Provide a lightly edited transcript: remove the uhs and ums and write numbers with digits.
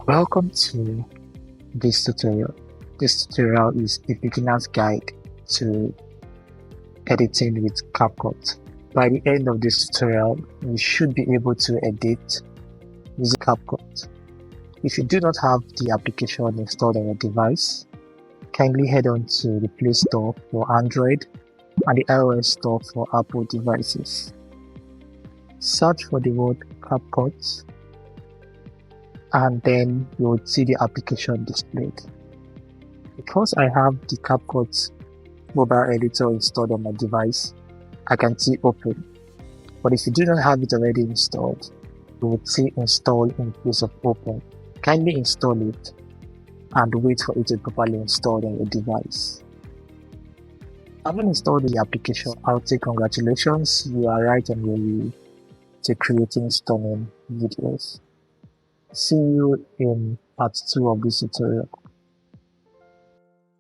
Welcome to this tutorial. This tutorial is a beginner's guide to editing with Capcut. By the end of this tutorial, you should be able to edit using Capcut. If you do not have the application installed on your device, kindly head on to the Play Store for Android and the iOS Store for Apple devices. Search for the word Capcut and then you will see the application displayed. Because I have the Capcut mobile editor installed on my device, I can see open. But if you do not have it already installed, you would see install in place of open. Kindly install it and wait for it to properly install on your device. Having installed the application, I would say congratulations, you are right on your way to creating stunning videos. See you in part 2 of this tutorial.